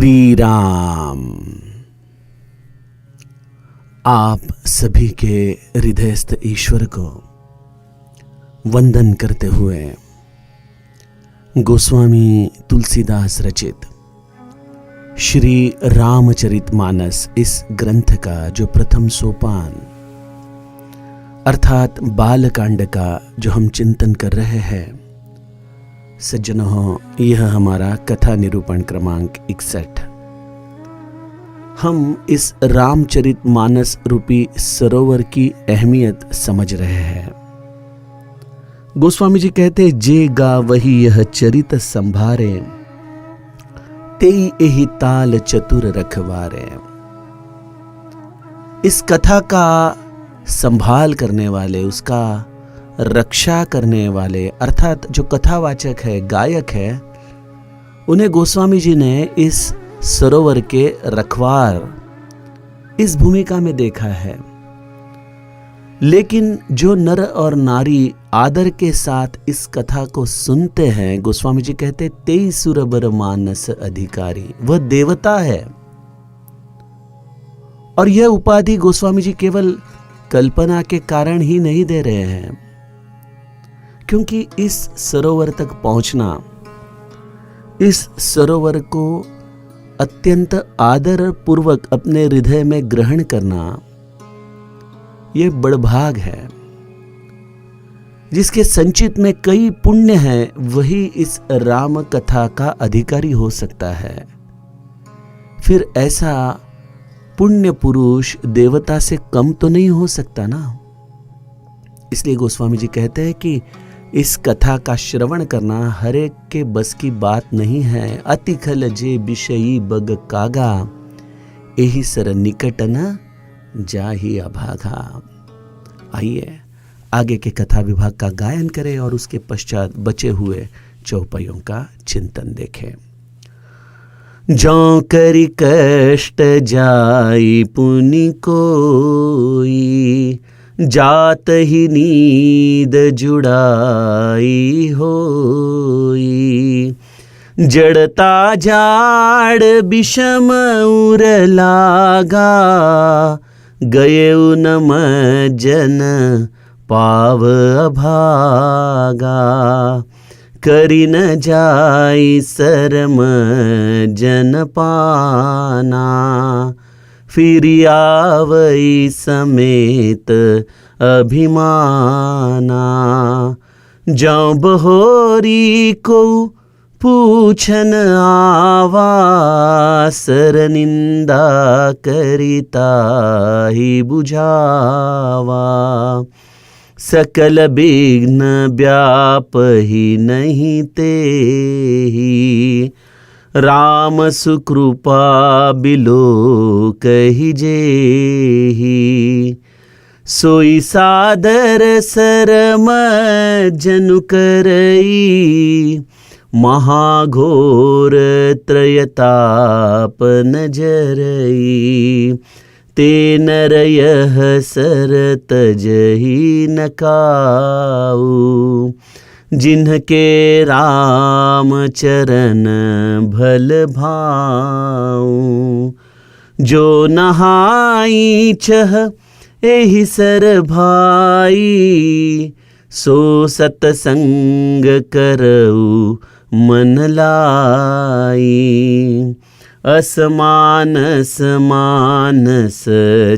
श्री राम। आप सभी के हृदयस्थ ईश्वर को वंदन करते हुए गोस्वामी तुलसीदास रचित श्री रामचरितमानस इस ग्रंथ का जो प्रथम सोपान अर्थात बालकांड का जो हम चिंतन कर रहे हैं, सज्जनों, यह हमारा कथा निरूपण क्रमांक 61। हम इस रामचरितमानस रूपी सरोवर की अहमियत समझ रहे हैं। गोस्वामी जी कहते, जे गा वही यह चरित संभारे, तेई एहि ताल चतुर रखवारे। इस कथा का संभाल करने वाले, उसका रक्षा करने वाले अर्थात जो कथावाचक है, गायक है, उन्हें गोस्वामी जी ने इस सरोवर के रखवार इस भूमिका में देखा है। लेकिन जो नर और नारी आदर के साथ इस कथा को सुनते हैं, गोस्वामी जी कहते, तेई सुर बर मानस अधिकारी, वह देवता है। और यह उपाधि गोस्वामी जी केवल कल्पना के कारण ही नहीं दे रहे हैं, क्योंकि इस सरोवर तक पहुंचना, इस सरोवर को अत्यंत आदर पूर्वक अपने हृदय में ग्रहण करना, यह बड़भाग है। जिसके संचित में कई पुण्य हैं, वही इस राम कथा का अधिकारी हो सकता है। फिर ऐसा पुण्य पुरुष देवता से कम तो नहीं हो सकता ना। इसलिए गोस्वामी जी कहते हैं कि इस कथा का श्रवण करना हर एक के बस की बात नहीं है। अति खल जे विषयी बग कागा, एहि सर निकट न जाहि अभागा। आइए आगे के कथा विभाग का गायन करें और उसके पश्चात बचे हुए चौपाइयों का चिंतन देखें। जौ करि कष्ट जाई पुनि कोई, जात ही नींद जुड़ाई होई। जड़ता जाड़ विषम उर लागा, गए न मज्जन पाव अभागा। करि न जाई सरम जन पाना, फिर आवई समेत अभिमाना। जौ बहोरी को पूछन आवा, सर निंदा करिता ही बुझावा। सकल विघ्न व्याप ही नहीं तेहि, राम सुकृपा बिलो कहि जेहि। सोई सादर सरम जनु करई, महाघोर त्रयताप नजरई। ते नर यह सर तजहि न काऊ, जिन्हके राम चरण भल भाऊ। जो नहाई चह एहि सर भाई, सो सतसंग करऊ मन लाई। असमानस मानस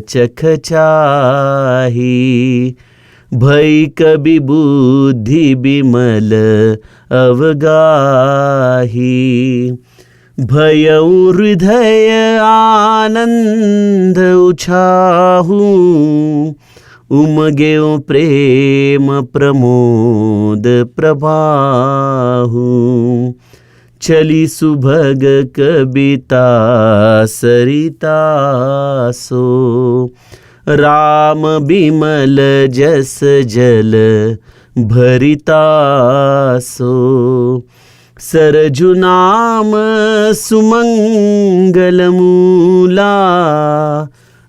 चख चाही, भई कबि बुद्धि बिमल अवगाही। भयउ हृदय आनंद उछाहू, उमगेउ प्रेम प्रमोद प्रभाहू। चली सुभग कविता सरिता सो, राम बिमल जस जल भरिता सो। सरजु नाम सुमंगल मूला,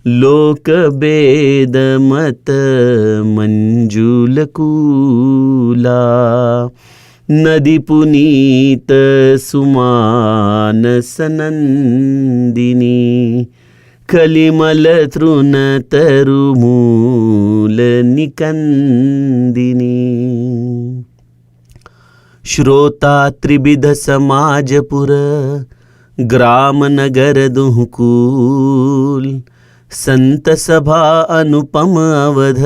लोक वेद मत मंजुल कूला। नदी पुनीत सुमान सनंदिनी कलिमल तृण तरुमूल निकंदिनी श्रोता त्रिविध समाजपुर ग्राम नगर दुहकूल संत सभा अनुपम अवध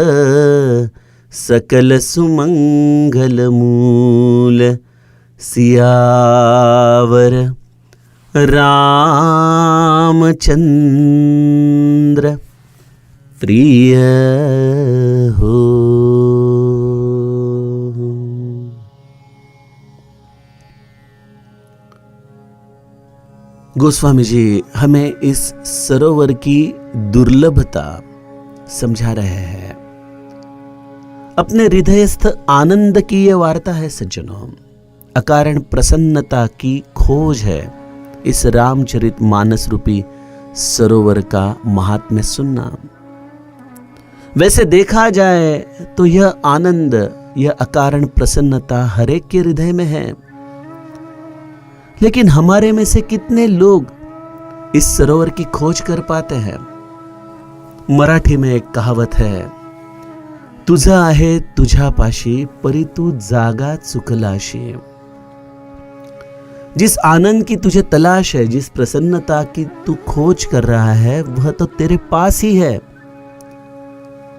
सकल सुमंगल मूल सियावर रामचंद्र प्रिय हो। गोस्वामी जी हमें इस सरोवर की दुर्लभता समझा रहे हैं। अपने हृदयस्थ आनंद की यह वार्ता है सज्जनों। अकारण प्रसन्नता की खोज है इस रामचरित मानस रूपी सरोवर का महात्म्य सुनना। वैसे देखा जाए तो यह आनंद, यह अकारण प्रसन्नता हर एक के हृदय में है, लेकिन हमारे में से कितने लोग इस सरोवर की खोज कर पाते हैं। मराठी में एक कहावत है, तुझा आहे तुझा पाशी परी तू जागा चुकलाशी। जिस आनंद की तुझे तलाश है, जिस प्रसन्नता की तू खोज कर रहा है, वह तो तेरे पास ही है,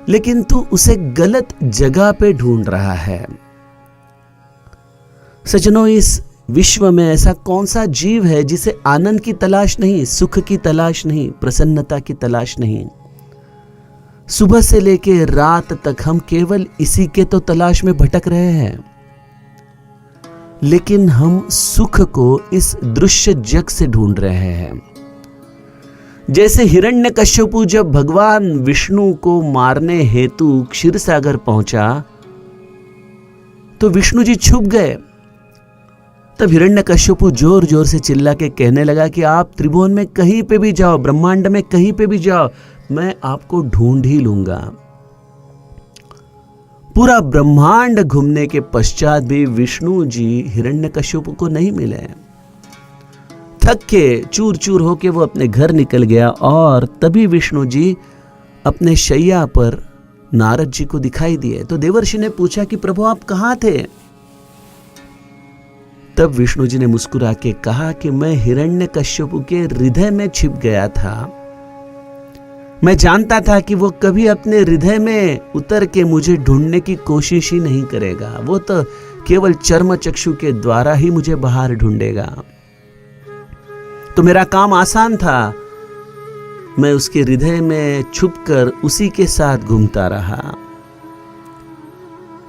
लेकिन तू उसे गलत जगह पे ढूंढ रहा है। सज्जनों, इस विश्व में ऐसा कौन सा जीव है जिसे आनंद की तलाश नहीं, सुख की तलाश नहीं, प्रसन्नता की तलाश नहीं। सुबह से लेके रात तक हम केवल इसी के तो तलाश में भटक रहे हैं, लेकिन हम सुख को इस दृश्य जग से ढूंढ रहे हैं। जैसे हिरण्यकश्यपु जब भगवान विष्णु को मारने हेतु क्षीरसागर पहुंचा तो विष्णु जी छुप गए। तब हिरण्यकश्यपु जोर जोर से चिल्ला के कहने लगा कि आप त्रिभुवन में कहीं पे भी जाओ, ब्रह्मांड में कहीं पे भी जाओ, मैं आपको ढूंढ ही लूंगा। पूरा ब्रह्मांड घूमने के पश्चात भी विष्णु जी हिरण्यकश्यपु को नहीं मिले। थक के चूर चूर होके वो अपने घर निकल गया और तभी विष्णु जी अपने शैया पर नारद जी को दिखाई दिए। तो देवर्षि ने पूछा कि प्रभु आप कहां थे? तब विष्णु जी ने मुस्कुरा के कहा कि मैं हिरण्यकश्यपु के हृदय में छिप गया था। मैं जानता था कि वो कभी अपने हृदय में उतर के मुझे ढूंढने की कोशिश ही नहीं करेगा, वो तो केवल चर्म चक्षु के द्वारा ही मुझे बाहर ढूंढेगा। तो मेरा काम आसान था, मैं उसके हृदय में छुपकर उसी के साथ घूमता रहा।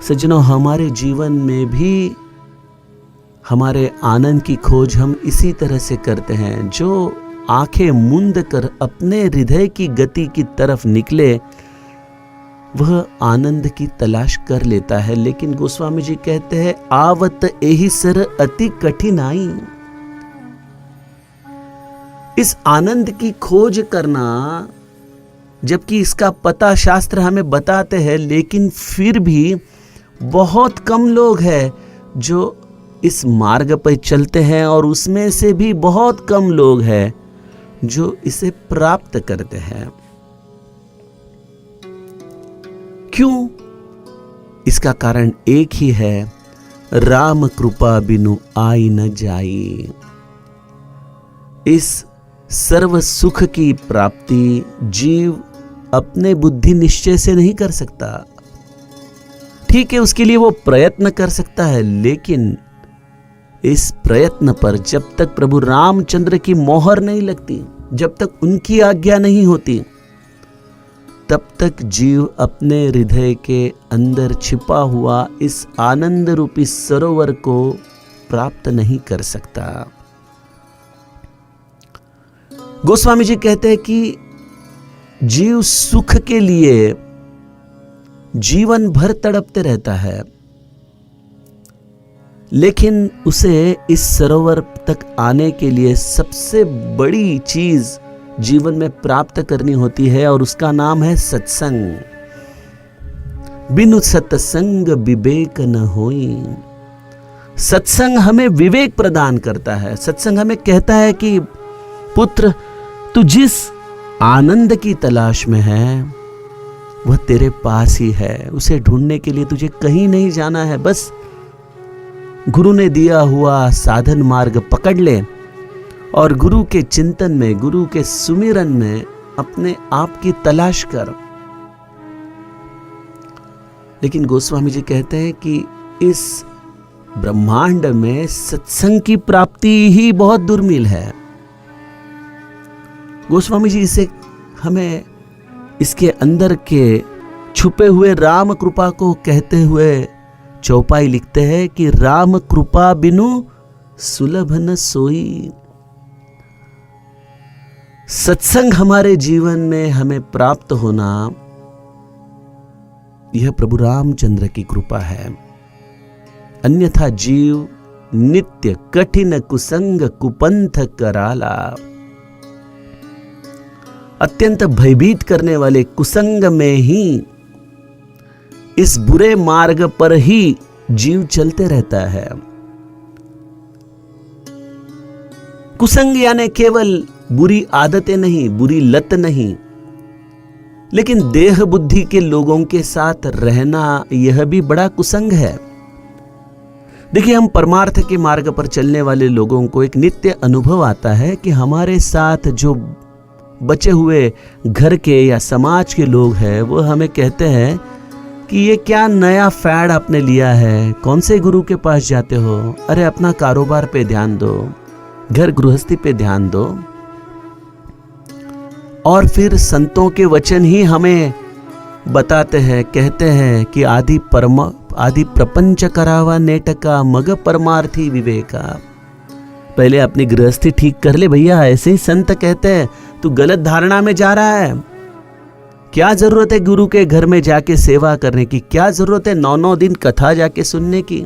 सज्जनों, हमारे जीवन में भी हमारे आनंद की खोज हम इसी तरह से करते हैं। जो आंखें मूंद कर अपने हृदय की गति की तरफ निकले वह आनंद की तलाश कर लेता है, लेकिन गोस्वामी जी कहते हैं आवत एहि सर अति कठिनाई। इस आनंद की खोज करना, जबकि इसका पता शास्त्र हमें बताते हैं, लेकिन फिर भी बहुत कम लोग हैं जो इस मार्ग पर चलते हैं और उसमें से भी बहुत कम लोग हैं जो इसे प्राप्त करते हैं। क्यों? इसका कारण एक ही है, राम कृपा बिनु आई न जाई। इस सर्व सुख की प्राप्ति जीव अपने बुद्धि निश्चय से नहीं कर सकता। ठीक है, उसके लिए वो प्रयत्न कर सकता है, लेकिन इस प्रयत्न पर जब तक प्रभु रामचंद्र की मोहर नहीं लगती, जब तक उनकी आज्ञा नहीं होती, तब तक जीव अपने हृदय के अंदर छिपा हुआ इस आनंद रूपी सरोवर को प्राप्त नहीं कर सकता। गोस्वामी जी कहते हैं कि जीव सुख के लिए जीवन भर तड़पते रहता है, लेकिन उसे इस सरोवर तक आने के लिए सबसे बड़ी चीज जीवन में प्राप्त करनी होती है और उसका नाम है सत्संग। बिनु सत्संग विवेक न होई। सत्संग हमें विवेक प्रदान करता है। सत्संग हमें कहता है कि पुत्र, तू जिस आनंद की तलाश में है वह तेरे पास ही है। उसे ढूंढने के लिए तुझे कहीं नहीं जाना है, बस गुरु ने दिया हुआ साधन मार्ग पकड़ ले और गुरु के चिंतन में, गुरु के सुमिरन में अपने आप की तलाश कर। लेकिन गोस्वामी जी कहते हैं कि इस ब्रह्मांड में सत्संग की प्राप्ति ही बहुत दुर्मिल है। गोस्वामी जी इसे हमें इसके अंदर के छुपे हुए राम कृपा को कहते हुए चौपाई लिखते हैं कि राम कृपा बिनु सुलभ न सोई। सत्संग हमारे जीवन में हमें प्राप्त होना, यह प्रभु रामचंद्र की कृपा है। अन्यथा जीव नित्य कठिन कुसंग कुपंथ कराला। अत्यंत भयभीत करने वाले कुसंग में ही, इस बुरे मार्ग पर ही जीव चलते रहता है। कुसंग यानी केवल बुरी आदतें नहीं, बुरी लत नहीं, लेकिन देह बुद्धि के लोगों के साथ रहना यह भी बड़ा कुसंग है। देखिए, हम परमार्थ के मार्ग पर चलने वाले लोगों को एक नित्य अनुभव आता है कि हमारे साथ जो बचे हुए घर के या समाज के लोग हैं वो हमें कहते हैं कि ये क्या नया फैड आपने लिया है, कौन से गुरु के पास जाते हो, अरे अपना कारोबार पे ध्यान दो, घर गृहस्थी पे ध्यान दो। और फिर संतों के वचन ही हमें बताते हैं, कहते हैं कि आदि प्रपंच करावा नेटका मग परमार्थी विवेका। पहले अपनी गृहस्थी ठीक कर ले भैया, ऐसे ही संत कहते हैं। तू गलत धारणा में जा रहा है। क्या जरूरत है गुरु के घर में जाके सेवा करने की, क्या जरूरत है 9-9 दिन कथा जाके सुनने की।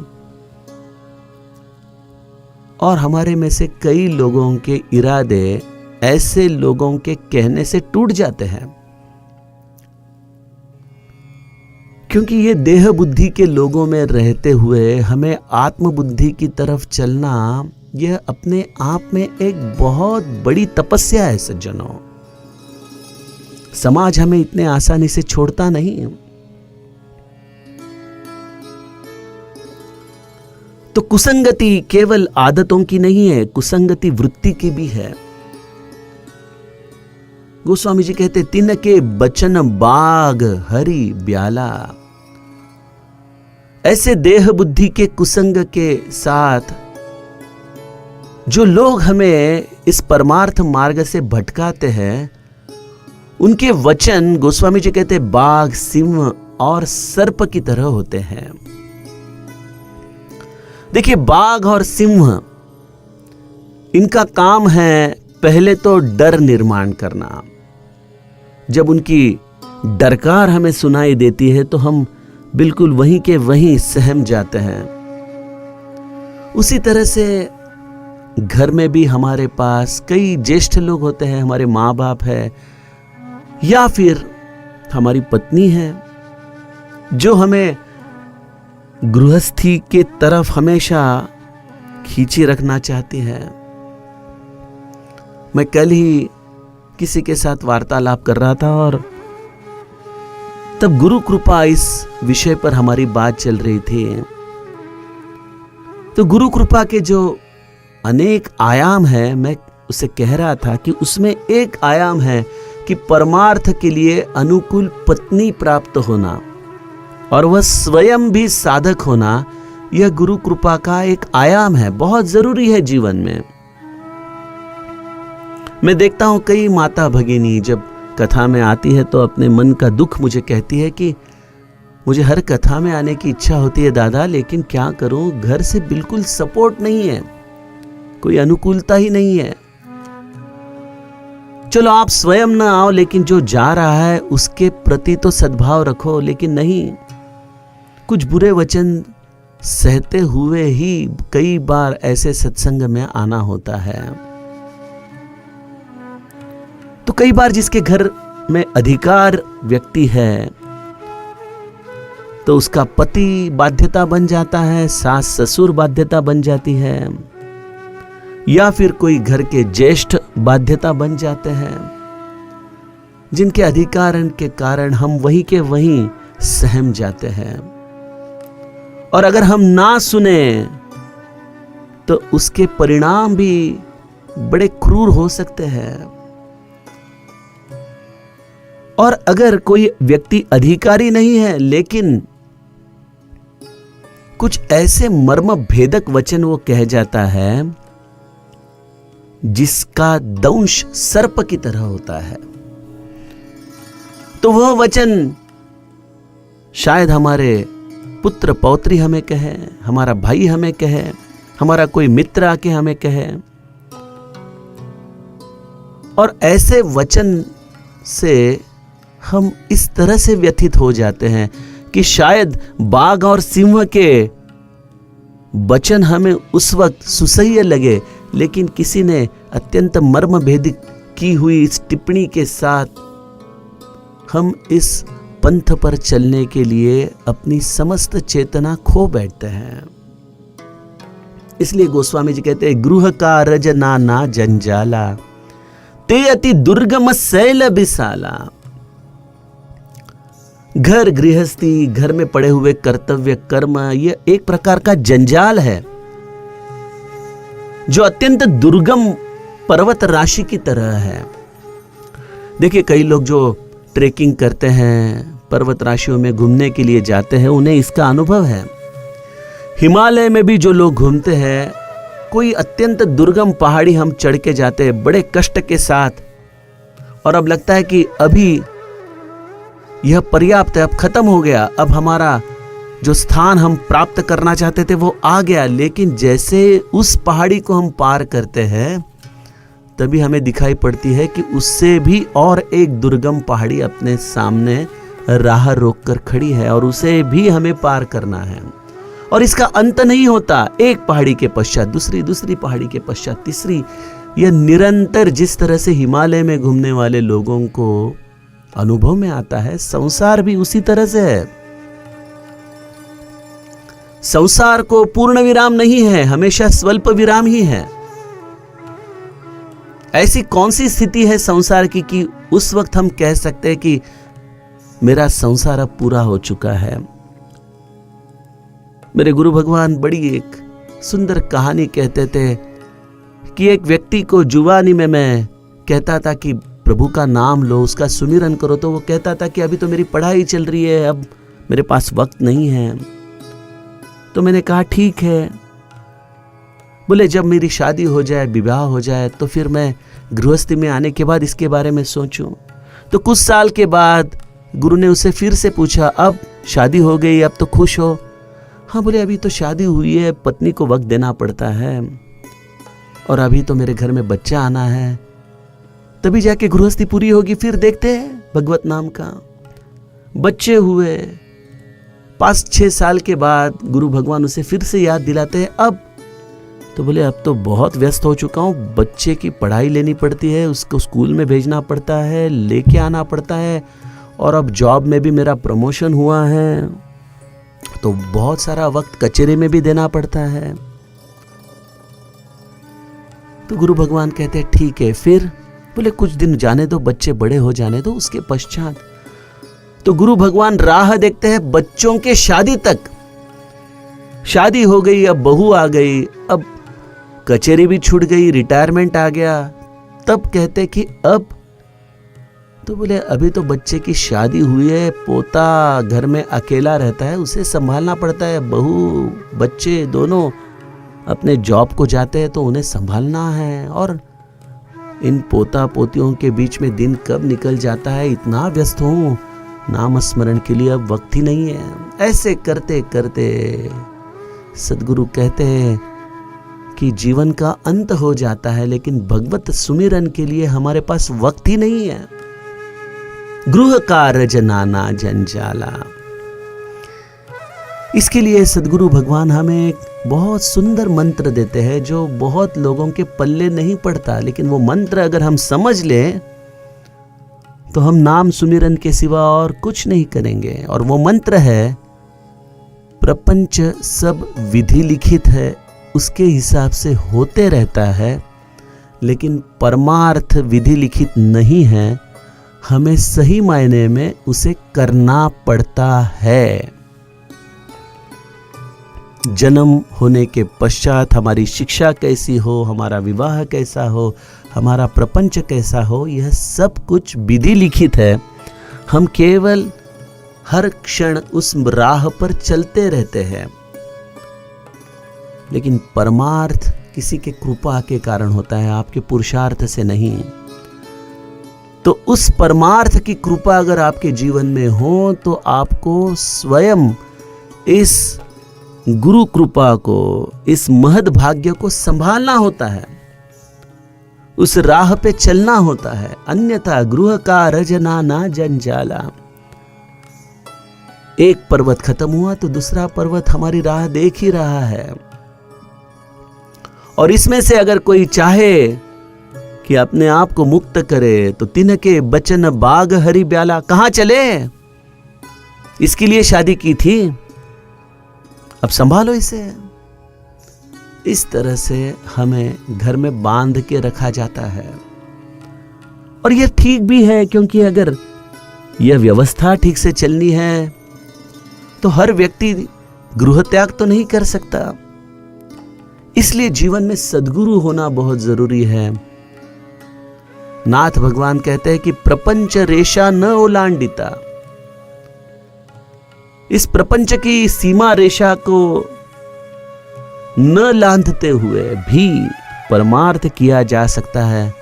और हमारे में से कई लोगों के इरादे ऐसे लोगों के कहने से टूट जाते हैं, क्योंकि ये देह बुद्धि के लोगों में रहते हुए हमें आत्म बुद्धि की तरफ चलना, यह अपने आप में एक बहुत बड़ी तपस्या है सज्जनों। समाज हमें इतने आसानी से छोड़ता नहीं। तो कुसंगति केवल आदतों की नहीं है, कुसंगति वृत्ति की भी है। गोस्वामी जी कहते, तिनके बचन बाग हरि ब्याला। ऐसे देह बुद्धि के कुसंग के साथ जो लोग हमें इस परमार्थ मार्ग से भटकाते हैं, उनके वचन गोस्वामी जी कहते बाघ, सिंह और सर्प की तरह होते हैं। देखिए, बाघ और सिंह, इनका काम है पहले तो डर निर्माण करना। जब उनकी डरकार हमें सुनाई देती है तो हम बिल्कुल वहीं के वहीं सहम जाते हैं। उसी तरह से घर में भी हमारे पास कई ज्येष्ठ लोग होते हैं, हमारे माँ बाप है या फिर हमारी पत्नी है, जो हमें गृहस्थी के तरफ हमेशा खींची रखना चाहती है। मैं कल ही किसी के साथ वार्तालाप कर रहा था और तब गुरु कृपा इस विषय पर हमारी बात चल रही थी। तो गुरु कृपा के जो अनेक आयाम है, मैं उसे कह रहा था कि उसमें एक आयाम है कि परमार्थ के लिए अनुकूल पत्नी प्राप्त होना और वह स्वयं भी साधक होना, यह गुरु कृपा का एक आयाम है, बहुत जरूरी है जीवन में। मैं देखता हूं कई माता भगिनी जब कथा में आती है तो अपने मन का दुख मुझे कहती है कि मुझे हर कथा में आने की इच्छा होती है दादा, लेकिन क्या करूं, घर से बिल्कुल सपोर्ट नहीं है, कोई अनुकूलता ही नहीं है। चलो आप स्वयं ना आओ, लेकिन जो जा रहा है उसके प्रति तो सद्भाव रखो। लेकिन नहीं, कुछ बुरे वचन सहते हुए ही कई बार ऐसे सत्संग में आना होता है। तो कई बार जिसके घर में अधिकार व्यक्ति है तो उसका पति बाध्यता बन जाता है, सास ससुर बाध्यता बन जाती है, या फिर कोई घर के ज्येष्ठ बाध्यता बन जाते हैं, जिनके अधिकार के कारण हम वहीं के वहीं सहम जाते हैं। और अगर हम ना सुने तो उसके परिणाम भी बड़े क्रूर हो सकते हैं। और अगर कोई व्यक्ति अधिकारी नहीं है, लेकिन कुछ ऐसे मर्म भेदक वचन वो कह जाता है जिसका दंश सर्प की तरह होता है, तो वह वचन शायद हमारे पुत्र पौत्री हमें कहे, हमारा भाई हमें कहे, हमारा कोई मित्र आके हमें कहे, और ऐसे वचन से हम इस तरह से व्यथित हो जाते हैं कि शायद बाघ और सिंह के वचन हमें उस वक्त सुसह्य लगे, लेकिन किसी ने अत्यंत मर्म भेदी की हुई इस टिप्पणी के साथ हम इस पंथ पर चलने के लिए अपनी समस्त चेतना खो बैठते हैं। इसलिए गोस्वामी जी कहते हैं, गृह कारज नाना जंजाला ते अति दुर्गम शैल विशाला। घर गृहस्थी, घर में पड़े हुए कर्तव्य कर्म, यह एक प्रकार का जंजाल है जो अत्यंत दुर्गम पर्वत राशि की तरह है। देखिए, कई लोग जो ट्रेकिंग करते हैं, पर्वत राशियों में घूमने के लिए जाते हैं, उन्हें इसका अनुभव है। हिमालय में भी जो लोग घूमते हैं, कोई अत्यंत दुर्गम पहाड़ी हम चढ़ के जाते हैं बड़े कष्ट के साथ, और अब लगता है कि अभी यह पर्याप्त है, अब खत्म हो गया, अब हमारा जो स्थान हम प्राप्त करना चाहते थे वो आ गया। लेकिन जैसे उस पहाड़ी को हम पार करते हैं, तभी हमें दिखाई पड़ती है कि उससे भी और एक दुर्गम पहाड़ी अपने सामने राह रोक कर खड़ी है, और उसे भी हमें पार करना है। और इसका अंत नहीं होता, एक पहाड़ी के पश्चात दूसरी, दूसरी पहाड़ी के पश्चात तीसरी। यह निरंतर जिस तरह से हिमालय में घूमने वाले लोगों को अनुभव में आता है, संसार भी उसी तरह से है। संसार को पूर्ण विराम नहीं है, हमेशा स्वल्प विराम ही है। ऐसी कौन सी स्थिति है संसार की कि उस वक्त हम कह सकते हैं कि मेरा संसार अब पूरा हो चुका है। मेरे गुरु भगवान बड़ी एक सुंदर कहानी कहते थे कि एक व्यक्ति को जुवानी में मैं कहता था कि प्रभु का नाम लो, उसका सुमिरन करो, तो वो कहता था कि अभी तो मेरी पढ़ाई चल रही है, अब मेरे पास वक्त नहीं है। तो मैंने कहा ठीक है, बोले जब मेरी शादी हो जाए, विवाह हो जाए, तो फिर मैं गृहस्थी में आने के बाद इसके बारे में सोचूं। तो कुछ साल के बाद गुरु ने उसे फिर से पूछा, अब शादी हो गई, अब तो खुश हो? हाँ, बोले अभी तो शादी हुई है, पत्नी को वक्त देना पड़ता है, और अभी तो मेरे घर में बच्चा आना है, तभी जाके गृहस्थी पूरी होगी, फिर देखते हैं भगवत नाम का। बच्चे हुए, 5-6 साल के बाद गुरु भगवान उसे फिर से याद दिलाते हैं, अब तो बोले अब तो बहुत व्यस्त हो चुका हूँ, बच्चे की पढ़ाई लेनी पड़ती है, उसको स्कूल में भेजना पड़ता है, लेके आना पड़ता है, और अब जॉब में भी मेरा प्रमोशन हुआ है, तो बहुत सारा वक्त कचेरे में भी देना पड़ता है। तो गुरु भगवान कहते हैं ठीक है, फिर बोले कुछ दिन जाने दो, बच्चे बड़े हो जाने दो, उसके पश्चात। तो गुरु भगवान राह देखते हैं बच्चों के शादी तक। शादी हो गई, अब बहू आ गई, अब कचेरी भी छूट गई, रिटायरमेंट आ गया, तब कहते कि अब तो बोले अभी तो बच्चे की शादी हुई है, पोता घर में अकेला रहता है, उसे संभालना पड़ता है, बहू बच्चे दोनों अपने जॉब को जाते हैं तो उन्हें संभालना है, और इन पोता पोतियों के बीच में दिन कब निकल जाता है, इतना व्यस्त हूँ, नाम स्मरण के लिए अब वक्त ही नहीं है। ऐसे करते करते सदगुरु कहते हैं कि जीवन का अंत हो जाता है, लेकिन भगवत सुमिरन के लिए हमारे पास वक्त ही नहीं है। गृह कारज नाना जंजाला। इसके लिए सदगुरु भगवान हमें एक बहुत सुंदर मंत्र देते हैं जो बहुत लोगों के पल्ले नहीं पड़ता, लेकिन वो मंत्र अगर हम समझ लें तो हम नाम सुमिरन के सिवा और कुछ नहीं करेंगे। और वो मंत्र है प्रपंच सब विधि लिखित है, उसके हिसाब से होते रहता है, लेकिन परमार्थ विधि लिखित नहीं है, हमें सही मायने में उसे करना पड़ता है। जन्म होने के पश्चात हमारी शिक्षा कैसी हो, हमारा विवाह कैसा हो, हमारा प्रपंच कैसा हो, यह सब कुछ विधि लिखित है। हम केवल हर क्षण उस राह पर चलते रहते हैं, लेकिन परमार्थ किसी के कृपा के कारण होता है, आपके पुरुषार्थ से नहीं। तो उस परमार्थ की कृपा अगर आपके जीवन में हो तो आपको स्वयं इस गुरु कृपा को, इस महद भाग्य को संभालना होता है, उस राह पे चलना होता है। अन्यथा गृह का रजना ना जंजाला। एक पर्वत खत्म हुआ तो दूसरा पर्वत हमारी राह देख ही रहा है। और इसमें से अगर कोई चाहे कि अपने आप को मुक्त करे तो तिनके बचन बाग हरि ब्याला, कहां चले? इसके लिए शादी की थी, अब संभालो इसे। इस तरह से हमें घर में बांध के रखा जाता है। और यह ठीक भी है, क्योंकि अगर यह व्यवस्था ठीक से चलनी है तो हर व्यक्ति गृह त्याग तो नहीं कर सकता। इसलिए जीवन में सद्गुरु होना बहुत जरूरी है। नाथ भगवान कहते हैं कि प्रपंच रेशा न ओलांडिता। इस प्रपंच की सीमा रेशा को न लांघते हुए भी परमार्थ किया जा सकता है।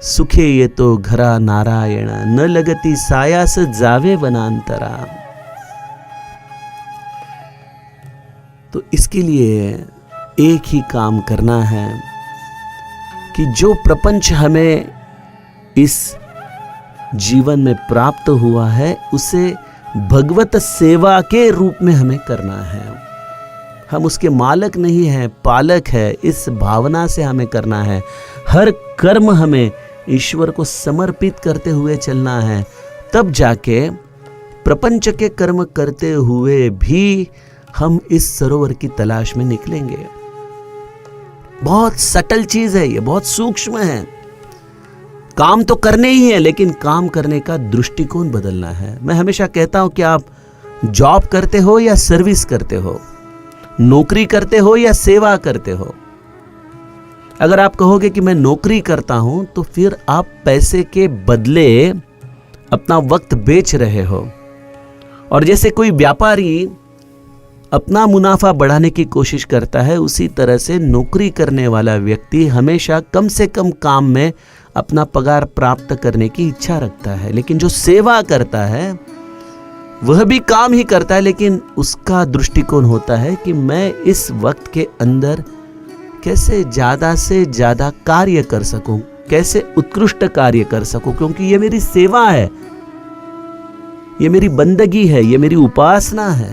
सुखे ये तो घरा नारायण, न लगती सायास जावे वनांतरा। तो इसके लिए एक ही काम करना है कि जो प्रपंच हमें इस जीवन में प्राप्त हुआ है उसे भगवत सेवा के रूप में हमें करना है। हम उसके मालक नहीं हैं, पालक है। इस भावना से हमें करना है। हर कर्म हमें ईश्वर को समर्पित करते हुए चलना है। तब जाके प्रपंच के कर्म करते हुए भी हम इस सरोवर की तलाश में निकलेंगे। बहुत सटल चीज है ये, बहुत सूक्ष्म है। काम तो करने ही है, लेकिन काम करने का दृष्टिकोण बदलना है। मैं हमेशा कहता हूं कि आप जॉब करते हो या सर्विस करते हो, नौकरी करते हो या सेवा करते हो। अगर आप कहोगे कि मैं नौकरी करता हूं तो फिर आप पैसे के बदले अपना वक्त बेच रहे हो। और जैसे कोई व्यापारी अपना मुनाफा बढ़ाने की कोशिश करता है, उसी तरह से नौकरी करने वाला व्यक्ति हमेशा कम से कम काम में अपना पगार प्राप्त करने की इच्छा रखता है। लेकिन जो सेवा करता है वह भी काम ही करता है, लेकिन उसका दृष्टिकोण होता है कि मैं इस वक्त के अंदर कैसे ज्यादा से ज्यादा कार्य कर सकूं, कैसे उत्कृष्ट कार्य कर सकूं, क्योंकि ये मेरी सेवा है, ये मेरी बंदगी है, ये मेरी उपासना है।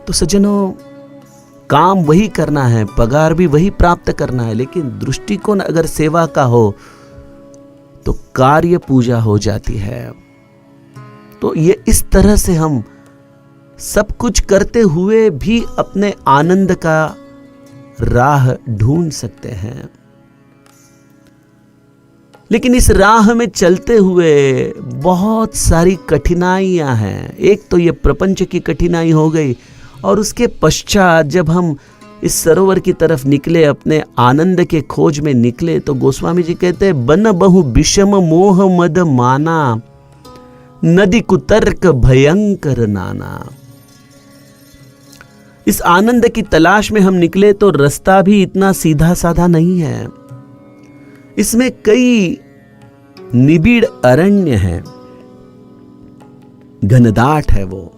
तो सज्जनों, काम वही करना है, पगार भी वही प्राप्त करना है, लेकिन दृष्टिकोण अगर सेवा का हो तो कार्य पूजा हो जाती है। तो ये इस तरह से हम सब कुछ करते हुए भी अपने आनंद का राह ढूंढ सकते हैं। लेकिन इस राह में चलते हुए बहुत सारी कठिनाइयां हैं। एक तो ये प्रपंच की कठिनाई हो गई, और उसके पश्चात जब हम इस सरोवर की तरफ निकले, अपने आनंद के खोज में निकले, तो गोस्वामी जी कहते हैं, बन बहु विषम मोह मद माना, नदी कुतर्क भयंकर नाना। इस आनंद की तलाश में हम निकले तो रास्ता भी इतना सीधा साधा नहीं है। इसमें कई निबिड़ अरण्य है, घनदाट है वो।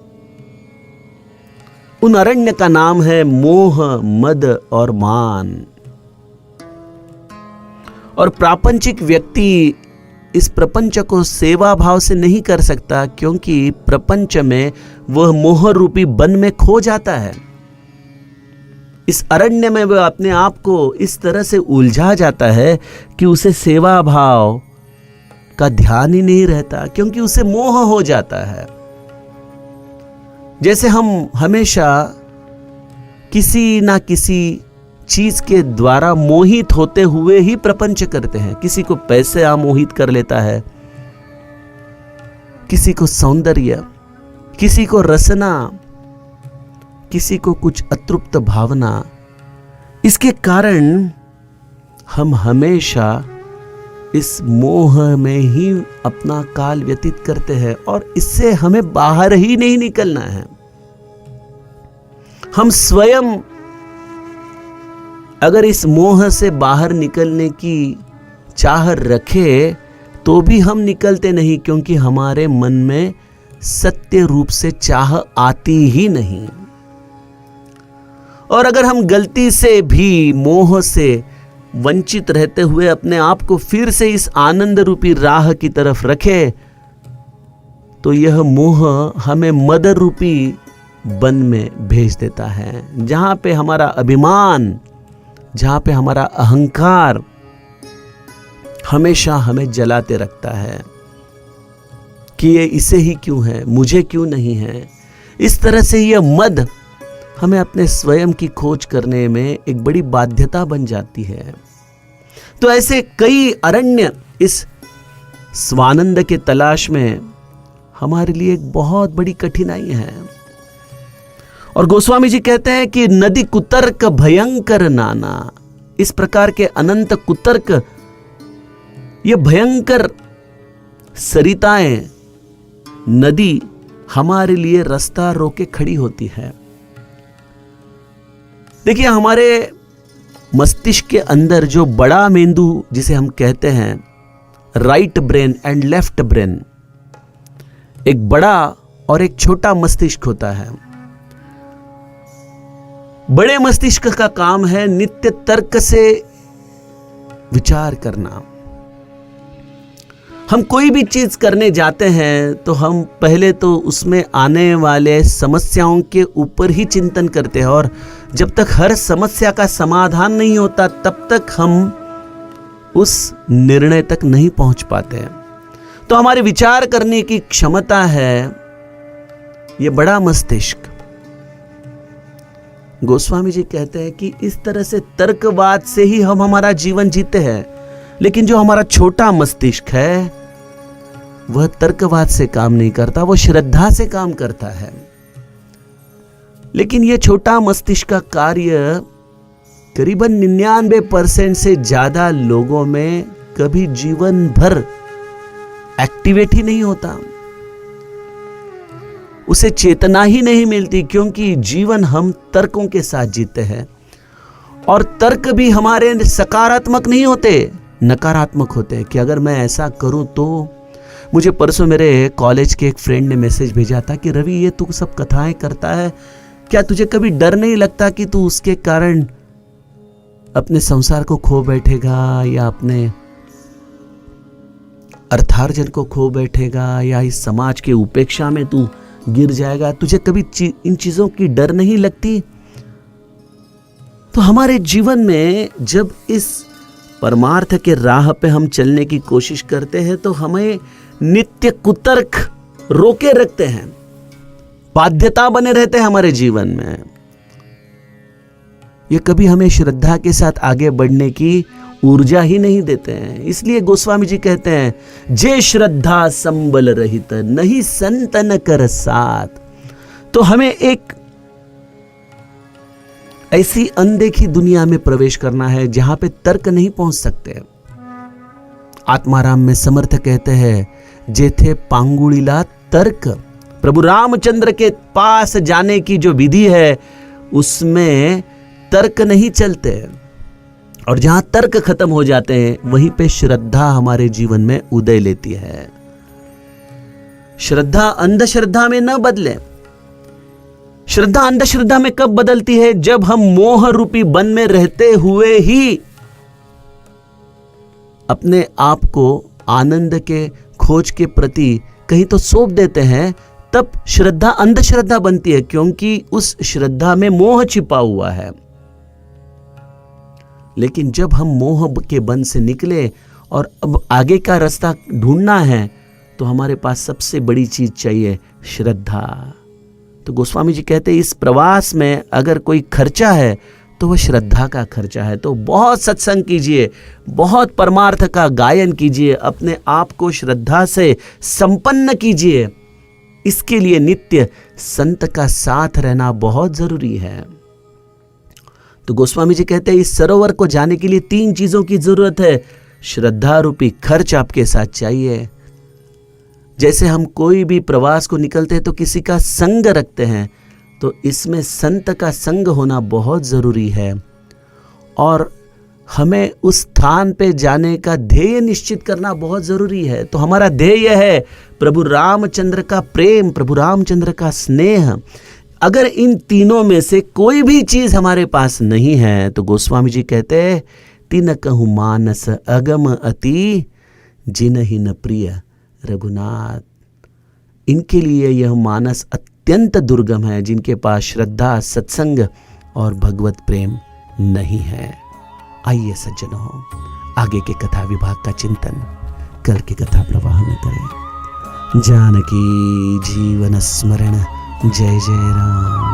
उन अरण्य का नाम है मोह, मद और मान। और प्रापंचिक व्यक्ति इस प्रपंच को सेवा भाव से नहीं कर सकता, क्योंकि प्रपंच में वह मोह रूपी वन में खो जाता है। इस अरण्य में वह अपने आप को इस तरह से उलझा जाता है कि उसे सेवा भाव का ध्यान ही नहीं रहता, क्योंकि उसे मोह हो जाता है। जैसे हम हमेशा किसी ना किसी चीज के द्वारा मोहित होते हुए ही प्रपंच करते हैं। किसी को पैसे आमोहित कर लेता है, किसी को सौंदर्य, किसी को रसना, किसी को कुछ अतृप्त भावना। इसके कारण हम हमेशा इस मोह में ही अपना काल व्यतीत करते हैं और इससे हमें बाहर ही नहीं निकलना है। हम स्वयं अगर इस मोह से बाहर निकलने की चाह रखे तो भी हम निकलते नहीं, क्योंकि हमारे मन में सत्य रूप से चाह आती ही नहीं। और अगर हम गलती से भी मोह से वंचित रहते हुए अपने आप को फिर से इस आनंद रूपी राह की तरफ रखे, तो यह मोह हमें मद रूपी वन में भेज देता है, जहां पे हमारा अभिमान, जहां पे हमारा अहंकार हमेशा हमें जलाते रखता है कि ये इसे ही क्यों है, मुझे क्यों नहीं है। इस तरह से यह मद हमें अपने स्वयं की खोज करने में एक बड़ी बाध्यता बन जाती है। तो ऐसे कई अरण्य इस स्वानंद के तलाश में हमारे लिए एक बहुत बड़ी कठिनाई है। और गोस्वामी जी कहते हैं कि नदी कुतर्क भयंकर नाना, इस प्रकार के अनंत कुतर्क, ये भयंकर सरिताएं, नदी हमारे लिए रास्ता रोके खड़ी होती है। देखिए, हमारे मस्तिष्क के अंदर जो बड़ा मेंदु जिसे हम कहते हैं right brain and left brain, एक बड़ा और एक छोटा मस्तिष्क होता है। बड़े मस्तिष्क का काम है नित्य तर्क से विचार करना। हम कोई भी चीज करने जाते हैं तो हम पहले तो उसमें आने वाले समस्याओं के ऊपर ही चिंतन करते हैं, और जब तक हर समस्या का समाधान नहीं होता तब तक हम उस निर्णय तक नहीं पहुंच पाते हैं। तो हमारे विचार करने की क्षमता है ये बड़ा मस्तिष्क। गोस्वामी जी कहते हैं कि इस तरह से तर्कवाद से ही हम हमारा जीवन जीते हैं, लेकिन जो हमारा छोटा मस्तिष्क है वह तर्कवाद से काम नहीं करता, वो श्रद्धा से काम करता है। लेकिन यह छोटा मस्तिष्क का कार्य करीबन 99% से ज्यादा लोगों में कभी जीवन भर एक्टिवेट ही नहीं होता, उसे चेतना ही नहीं मिलती, क्योंकि जीवन हम तर्कों के साथ जीते हैं। और तर्क भी हमारे सकारात्मक नहीं होते, नकारात्मक होते हैं कि अगर मैं ऐसा करूं तो। मुझे परसों मेरे कॉलेज के एक फ्रेंड ने मैसेज भेजा था कि रवि, ये तू सब कथाएं करता है, क्या तुझे कभी डर नहीं लगता कि तू उसके कारण अपने संसार को खो बैठेगा, या अपने अर्थार्जन को खो बैठेगा, या इस समाज के उपेक्षा में तू गिर जाएगा? तुझे कभी इन चीजों की डर नहीं लगती? तो हमारे जीवन में जब इस परमार्थ के राह पे हम चलने की कोशिश करते हैं तो हमें नित्य कुतर्क रोके रखते हैं, बाध्यता बने रहते हैं हमारे जीवन में। ये कभी हमें श्रद्धा के साथ आगे बढ़ने की ऊर्जा ही नहीं देते हैं। इसलिए गोस्वामी जी कहते हैं, जे श्रद्धा संबल रहित नहीं संतन कर साथ। तो हमें एक ऐसी अनदेखी दुनिया में प्रवेश करना है जहां पे तर्क नहीं पहुंच सकते। आत्माराम में समर्थ कहते हैं, जेथे पांगुड़ीला तर्क, प्रभु रामचंद्र के पास जाने की जो विधि है उसमें तर्क नहीं चलते, और जहां तर्क खत्म हो जाते हैं वहीं पे श्रद्धा हमारे जीवन में उदय लेती है। श्रद्धा अंधश्रद्धा में न बदले। श्रद्धा अंधश्रद्धा में कब बदलती है? जब हम मोह रूपी वन में रहते हुए ही अपने आप को आनंद के खोज के प्रति कहीं तो सौंप देते हैं, तब श्रद्धा अंधश्रद्धा बनती है, क्योंकि उस श्रद्धा में मोह छिपा हुआ है। लेकिन जब हम मोह के बंध से निकले और अब आगे का रास्ता ढूंढना है, तो हमारे पास सबसे बड़ी चीज चाहिए श्रद्धा। तो गोस्वामी जी कहते हैं इस प्रवास में अगर कोई खर्चा है तो वह श्रद्धा का खर्चा है। तो बहुत सत्संग कीजिए, बहुत परमार्थ का गायन कीजिए, अपने आप को श्रद्धा से संपन्न कीजिए। इसके लिए नित्य संत का साथ रहना बहुत जरूरी है। तो गोस्वामी जी कहते हैं इस सरोवर को जाने के लिए 3 चीजों की जरूरत है। श्रद्धा रूपी खर्च आपके साथ चाहिए। जैसे हम कोई भी प्रवास को निकलते हैं तो किसी का संग रखते हैं, तो इसमें संत का संग होना बहुत जरूरी है। और हमें उस स्थान पे जाने का ध्येय निश्चित करना बहुत जरूरी है। तो हमारा ध्येय है प्रभु रामचंद्र का प्रेम, प्रभु रामचंद्र का स्नेह। अगर इन तीनों में से कोई भी चीज हमारे पास नहीं है तो गोस्वामी जी कहते हैं तिन कहूँ मानस अगम अति जिन ही न प्रिय रघुनाथ। इनके लिए यह मानस अत्यंत दुर्गम है जिनके पास श्रद्धा, सत्संग और भगवत प्रेम नहीं है। आइए सज्जनों, आगे के कथा विभाग का चिंतन कल के कथा प्रवाह में करें। जानकी जीवन स्मरण। जय जय राम।